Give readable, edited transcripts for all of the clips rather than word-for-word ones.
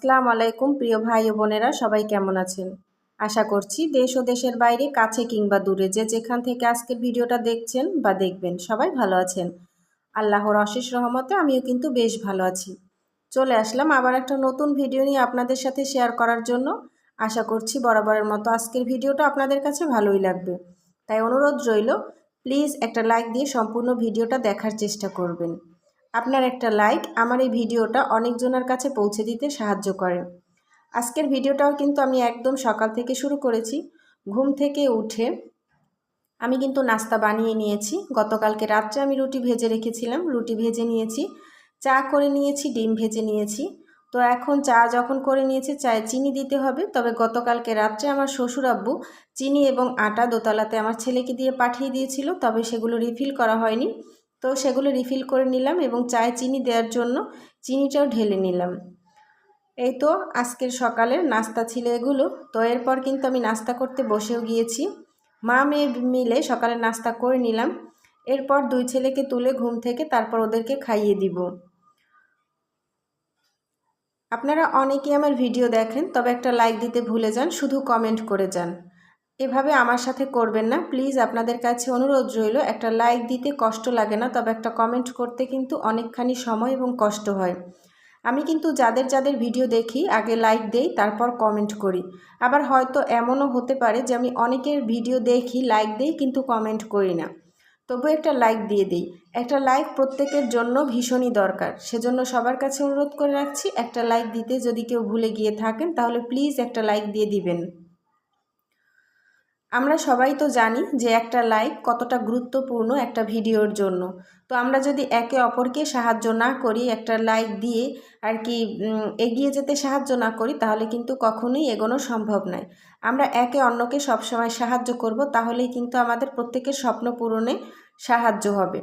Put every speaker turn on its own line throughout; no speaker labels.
আসসালামু আলাইকুম প্রিয় ভাই ও বোনেরা, সবাই কেমন আছেন? আশা করছি দেশ ও দেশের বাইরে, কাছে কিংবা দূরে, যে যেখান থেকে আজকের ভিডিওটা দেখছেন বা দেখবেন, সবাই ভালো আছেন। আল্লাহর অশেষ রহমতে আমিও কিন্তু বেশ ভালো আছি। চলে আসলাম আবার একটা নতুন ভিডিও নিয়ে আপনাদের সাথে শেয়ার করার জন্য। আশা করছি বরাবরের মতো আজকের ভিডিওটা আপনাদের কাছে ভালোই লাগবে। তাই অনুরোধ রইল, প্লিজ একটা লাইক দিয়ে সম্পূর্ণ ভিডিওটা দেখার চেষ্টা করবেন। আপনার একটা লাইক আমার এই ভিডিওটা অনেকজনের কাছে পৌঁছে দিতে সাহায্য করে। আজকের ভিডিওটাও কিন্তু আমি একদম সকাল থেকে শুরু করেছি। ঘুম থেকে উঠে আমি কিন্তু নাস্তা বানিয়ে নিয়েছি। গতকালকে রাত্রে আমি রুটি ভেজে রেখেছিলাম, রুটি ভেজে নিয়েছি, চা করে নিয়েছি, ডিম ভেজে নিয়েছি। তো এখন চা যখন করে নিয়েছি, চায়ে চিনি দিতে হবে। তবে গতকালকে রাত্রে আমার শ্বশুর আব্বু চিনি এবং আটা দোতলাতে আমার ছেলেকে দিয়ে পাঠিয়ে দিয়েছিল, তবে সেগুলো রিফিল করা হয়নি। তো সেগুলো রিফিল করে নিলাম এবং চায়ে চিনি দেওয়ার জন্য চিনিটাও ঢেলে নিলাম। এই তো আজকের সকালের নাস্তা ছিল এগুলো। তো এরপর কিন্তু আমি নাস্তা করতে বসেও গিয়েছি। মা মেয়ে মিলে সকালে নাস্তা করে নিলাম। এরপর দুই ছেলেকে তুলে ঘুম থেকে তারপর ওদেরকে খাইয়ে দিব। আপনারা অনেকেই আমার ভিডিও দেখেন, তবে একটা লাইক দিতে ভুলে যান, শুধু কমেন্ট করে যান। এভাবে আমার সাথে করবেন না প্লিজ, আপনাদের কাছে অনুরোধ রইল। একটা লাইক দিতে কষ্ট লাগে না, তবে একটা কমেন্ট করতে কিন্তু অনেকখানি সময় এবং কষ্ট হয়। আমি কিন্তু যাদের যাদের ভিডিও দেখি আগে লাইক দেই, তারপর কমেন্ট করি। আবার হয়তো এমনও হতে পারে যে আমি অনেকের ভিডিও দেখি, লাইক দেই, কিন্তু কমেন্ট করি না। তবু একটা লাইক দিয়ে দিই। একটা লাইক প্রত্যেকের জন্য ভীষণই দরকার। সেজন্য সবার কাছে অনুরোধ করে রাখছি, একটা লাইক দিতে যদি কেউ ভুলে গিয়ে থাকেন তাহলে প্লিজ একটা লাইক দিয়ে দিবেন। আমরা সবাই তো জানি যে একটা লাইক কতটা গুরুত্বপূর্ণ একটা ভিডিওর জন্য। তো আমরা যদি একে অপরকে সাহায্য না করি, একটা লাইক দিয়ে আর কি এগিয়ে যেতে সাহায্য না করি, তাহলে কিন্তু কখনোই এগোনো সম্ভব নয়। আমরা একে অন্যকে সবসময় সাহায্য করব, তাহলেই কিন্তু আমাদের প্রত্যেকের স্বপ্ন পূরণে সাহায্য হবে।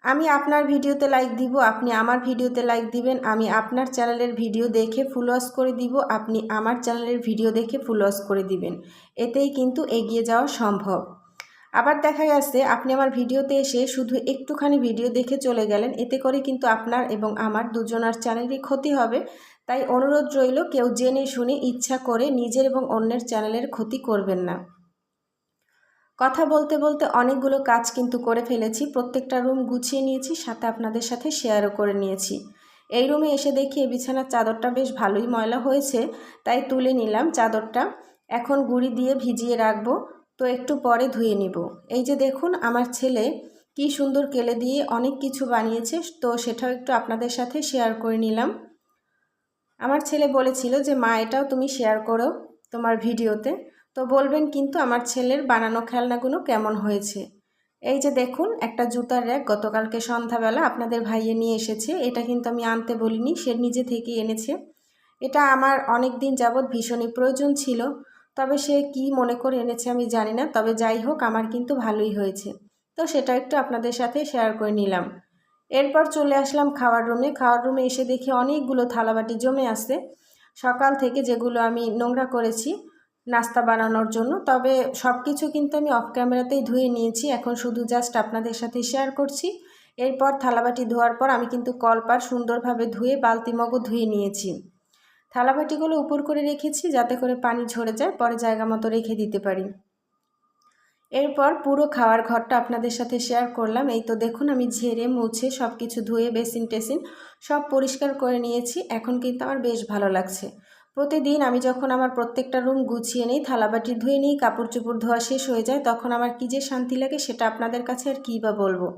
আমি আপনার ভিডিওতে লাইক দিব, আপনি আমার ভিডিওতে লাইক দিবেন। আমি আপনার চ্যানেলের ভিডিও দেখে ফলোয়ার্স করে দিব, আপনি আমার চ্যানেলের ভিডিও দেখে ফলোয়ার্স করে দিবেন। এতেই কিন্তু এগিয়ে যাওয়া সম্ভব। আবার দেখা গেছে আপনি আমার ভিডিওতে এসে শুধু একটুখানি ভিডিও দেখে চলে গেলেন, এতে করে কিন্তু আপনার এবং আমার দুজনার চ্যানেলেরই ক্ষতি হবে। তাই অনুরোধ রইল, কেউ জেনে শুনে ইচ্ছা করে নিজের এবং অন্যের চ্যানেলের ক্ষতি করবেন না। কথা বলতে বলতে অনেকগুলো কাজ কিন্তু করে ফেলেছি। প্রত্যেকটা রুম গুছিয়ে নিয়েছি, সাথে আপনাদের সাথে শেয়ারও করে নিয়েছি। এই রুমে এসে দেখি এই বিছানার চাদরটা বেশ ভালোই ময়লা হয়েছে, তাই তুলে নিলাম চাদরটা। এখন গুঁড়ি দিয়ে ভিজিয়ে রাখবো, তো একটু পরে ধুয়ে নিব। এই যে দেখুন আমার ছেলে কি সুন্দর কেলে দিয়ে অনেক কিছু বানিয়েছে, তো সেটাও একটু আপনাদের সাথে শেয়ার করে নিলাম। আমার ছেলে বলেছিল যে মা, এটাও তুমি শেয়ার করো তোমার ভিডিওতে। তো বলবেন কিন্তু আমার ছেলের বানানো খেলনাগুলো কেমন হয়েছে। এই যে দেখুন একটা জুতার র্যাক গতকালকে সন্ধ্যাবেলা আপনাদের ভাইয়ে নিয়ে এসেছে। এটা কিন্তু আমি আনতে বলিনি, সে নিজে থেকেই এনেছে। এটা আমার অনেক দিন যাবৎ ভীষণই প্রয়োজন ছিল, তবে সে কি মনে করে এনেছে আমি জানি না। তবে যাই হোক, আমার কিন্তু ভালোই হয়েছে। তো সেটা একটু আপনাদের সাথে শেয়ার করে নিলাম। এরপর চলে আসলাম খাওয়ার রুমে। খাওয়ার রুমে এসে দেখি অনেকগুলো থালাবাটি জমে আছে সকাল থেকে, যেগুলো আমি নোংরা করেছি নাস্তা বানানোর জন্য। তবে সব কিছু কিন্তু আমি অফ ক্যামেরাতেই ধুয়ে নিয়েছি, এখন শুধু জাস্ট আপনাদের সাথে শেয়ার করছি। এরপর থালাবাটি ধোয়ার পর আমি কিন্তু কলপার সুন্দরভাবে ধুয়ে বালতি মগও ধুয়ে নিয়েছি। থালাবাটিগুলো উপর করে রেখেছি যাতে করে পানি ঝরে যায়, পরে জায়গা মতো রেখে দিতে পারি। এরপর পুরো খাওয়ার ঘরটা আপনাদের সাথে শেয়ার করলাম। এই তো দেখুন আমি ঝেড়ে মুছে সব কিছু ধুয়ে বেসিন টেসিন সব পরিষ্কার করে নিয়েছি। এখন কিন্তু আমার বেশ ভালো লাগছে। প্রতিদিন আমি যখন আমার প্রত্যেকটা রুম গুছিয়ে নিই, থালাবাটি ধুয়ে নিই, কাপড় চোপড় ধোয়া শেষ হয়ে যায়, তখন আমার কী যে শান্তি লাগে সেটা আপনাদের কাছে আর কী বা বলবো।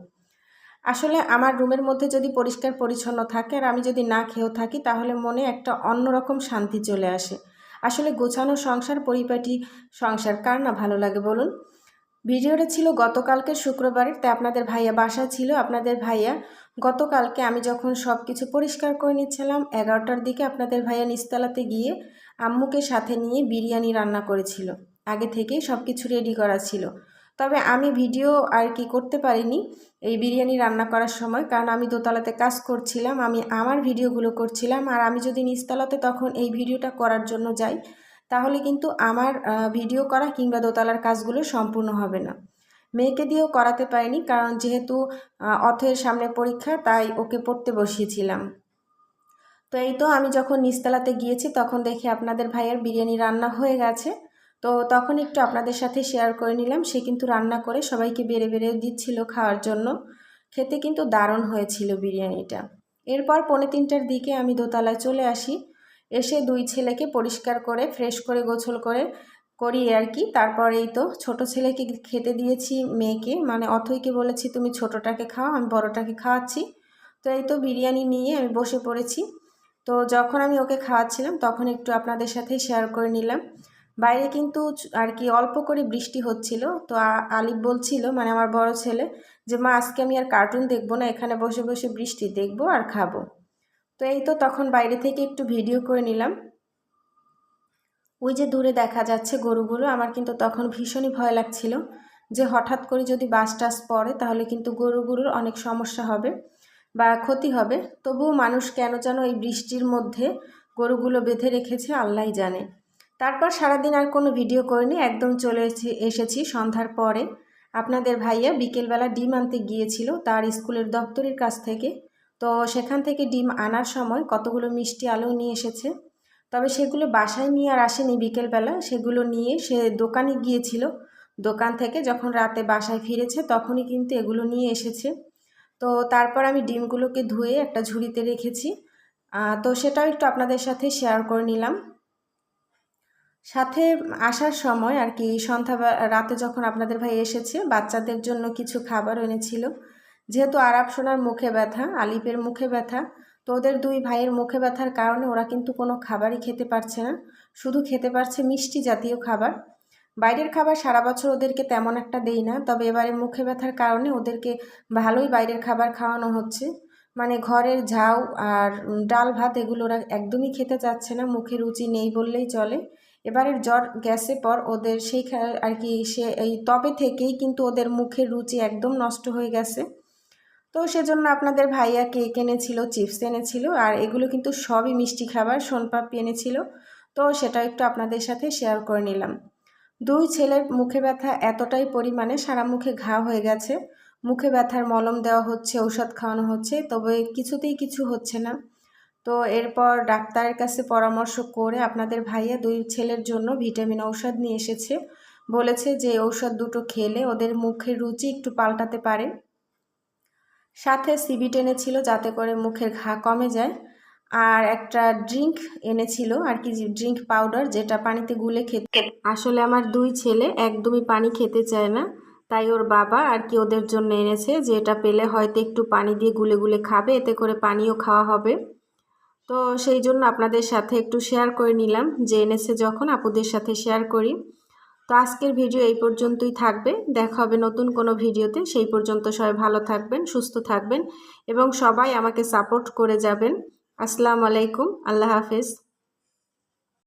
আসলে আমার রুমের মধ্যে যদি পরিষ্কার পরিচ্ছন্ন থাকে আর আমি যদি না খেয়েও থাকি, তাহলে মনে একটা অন্যরকম শান্তি চলে আসে। আসলে গোছানো সংসার, পরিপাটি সংসার কার না ভালো লাগে বলুন। ভিডিওটা ছিল গতকালকের শুক্রবারের, তাই আপনাদের ভাইয়া বাসায় ছিল। আপনাদের ভাইয়া গতকালকে আমি যখন সব কিছু পরিষ্কার করে নিচ্ছিলাম 11টার দিকে, আপনাদের ভাইয়া নিচতলাতে গিয়ে আম্মুকে সাথে নিয়ে বিরিয়ানি রান্না করেছিল। আগে থেকেই সব কিছু রেডি করা ছিল, তবে আমি ভিডিও আর কি করতে পারিনি এই বিরিয়ানি রান্না করার সময়, কারণ আমি দোতলাতে কাজ করছিলাম, আমি আমার ভিডিওগুলো করছিলাম। আর আমি যদি নিচতলাতে তখন এই ভিডিওটা করার জন্য যাই, তাহলে কিন্তু আমার ভিডিও করা কিংবা দোতলার কাজগুলো সম্পূর্ণ হবে না। মেয়েকে দিয়েও করাতে পারিনি, কারণ যেহেতু অথয়ের সামনে পরীক্ষা, তাই ওকে পড়তে বসিয়েছিলাম। তো এই তো আমি যখন নিচতলাতে গিয়েছি তখন দেখি আপনাদের ভাইয়ের বিরিয়ানি রান্না হয়ে গেছে। তো তখন একটু আপনাদের সাথে শেয়ার করে নিলাম। সে কিন্তু রান্না করে সবাইকে বেড়ে বেড়ে দিচ্ছিল খাওয়ার জন্য। খেতে কিন্তু দারুণ হয়েছিল বিরিয়ানিটা। এরপর 2:45টার দিকে আমি দোতলায় চলে আসি। এসে দুই ছেলেকে পরিষ্কার করে ফ্রেশ করে গোসল করে করি আর কি। তারপর এই তো ছোট ছেলেকে খেতে দিয়েছি, মেয়েকে মানে অথইকে বলেছি তুমি ছোটটাকে খাও, আমি বড়টাকে খাওয়াচ্ছি। তো এই তো বিরিয়ানি নিয়ে আমি বসে পড়েছি। তো যখন আমি ওকে খাওয়াচ্ছিলাম তখন একটু আপনাদের সাথে শেয়ার করে নিলাম। বাইরে কিন্তু আর কি অল্প করে বৃষ্টি হচ্ছিল। তো আলিফ বলছিল মানে আমার বড় ছেলে যে মা আজকে আমি আর কার্টুন দেখবো না, এখানে বসে বসে বৃষ্টি দেখবো আর খাবো। তো এই তো তখন বাইরে থেকে একটু ভিডিও করে নিলাম। ওই যে দূরে দেখা যাচ্ছে গরুগুলো, আমার কিন্তু তখন ভীষণই ভয় লাগছিল যে হঠাৎ করে যদি বাস টাস পড়ে তাহলে কিন্তু গরুগুলোর অনেক সমস্যা হবে বা ক্ষতি হবে। তবুও মানুষ কেন যেন এই বৃষ্টির মধ্যে গরুগুলো বেঁধে রেখেছে আল্লাহই জানে। তারপর সারাদিন আর কোনো ভিডিও করিনি, একদম চলে এসেছি সন্ধ্যার পরে। আপনাদের ভাইয়া বিকেলবেলা ডিম আনতে গিয়েছিল তার স্কুলের দপ্তরের কাছ থেকে। তো সেখান থেকে ডিম আনার সময় কতগুলো মিষ্টি আলু নিয়ে এসেছে। তবে সেগুলো বাসায় নিয়ে আর আসেনি বিকেলবেলা, সেগুলো নিয়ে সে দোকানে গিয়েছিল। দোকান থেকে যখন রাতে বাসায় ফিরেছে তখনই কিন্তু এগুলো নিয়ে এসেছে। তো তারপর আমি ডিমগুলোকে ধুয়ে একটা ঝুড়িতে রেখেছি। তো সেটাও একটু আপনাদের সাথে শেয়ার করে নিলাম। সাথে আসার সময় আর কি সন্ধ্যা রাতে যখন আপনাদের ভাই এসেছে বাচ্চাদের জন্য কিছু খাবার এনেছিল। যেহেতু আরাব সোনার মুখে ব্যথা, আলিফের মুখে ব্যথা, তো ওদের দুই ভাইয়ের মুখে ব্যথার কারণে ওরা কিন্তু কোনো খাবারই খেতে পারছে না, শুধু খেতে পারছে মিষ্টি জাতীয় খাবার। বাইরের খাবার সারা বছর ওদেরকে তেমন একটা দেই না, তবে এবারে মুখে ব্যথার কারণে ওদেরকে ভালোই বাইরের খাবার খাওয়ানো হচ্ছে। মানে ঘরের ঝাউ আর ডাল ভাত এগুলো ওরা একদমই খেতে চাচ্ছে না, মুখে রুচি নেই বললেই চলে। এবারের জ্বর গ্যাসে পর ওদের সেই আর কি সে এই তবে থেকেই কিন্তু ওদের মুখের রুচি একদম নষ্ট হয়ে গেছে। তো সেজন্য আপনাদের ভাইয়া কেক এনেছিল, চিপস এনেছিল, আর এগুলো কিন্তু সবই মিষ্টি খাবার, সোনপাপড়ি এনেছিল। তো সেটা একটু আপনাদের সাথে শেয়ার করে নিলাম। দুই ছেলের মুখে ব্যথা এতটাই পরিমাণে সারা মুখে ঘা হয়ে গেছে। মুখে ব্যথার মলম দেওয়া হচ্ছে, ঔষধ খাওয়ানো হচ্ছে, তবে কিছুতেই কিছু হচ্ছে না। তো এরপর ডাক্তারের কাছে পরামর্শ করে আপনাদের ভাইয়া দুই ছেলের জন্য ভিটামিন ঔষধ নিয়ে এসেছে। বলেছে যে ঔষধ দুটো খেলে ওদের মুখের রুচি একটু পাল্টাতে পারে। সাথে সিবিট এনেছিল যাতে করে মুখের ঘা কমে যায়। আর একটা ড্রিঙ্ক এনেছিল আর কি, ড্রিঙ্ক পাউডার, যেটা পানিতে গুলে খেতে। আসলে আমার দুই ছেলে একদমই পানি খেতে চায় না, তাই ওর বাবা আর কি ওদের জন্য এনেছে যে এটা পেলে হয়তো একটু পানি দিয়ে গুলে গুলে খাবে, এতে করে পানিও খাওয়া হবে। তো সেই জন্য আপনাদের সাথে একটু শেয়ার করে নিলাম, যে এনেছে যখন আপুদের সাথে শেয়ার করি। তো আজকের ভিডিও এই পর্যন্তই থাকবে, দেখা হবে নতুন কোনো ভিডিওতে। সেই পর্যন্ত সবাই ভালো থাকবেন, সুস্থ থাকবেন এবং সবাই আমাকে সাপোর্ট করে যাবেন। আসসালামু আলাইকুম, আল্লাহ হাফেজ।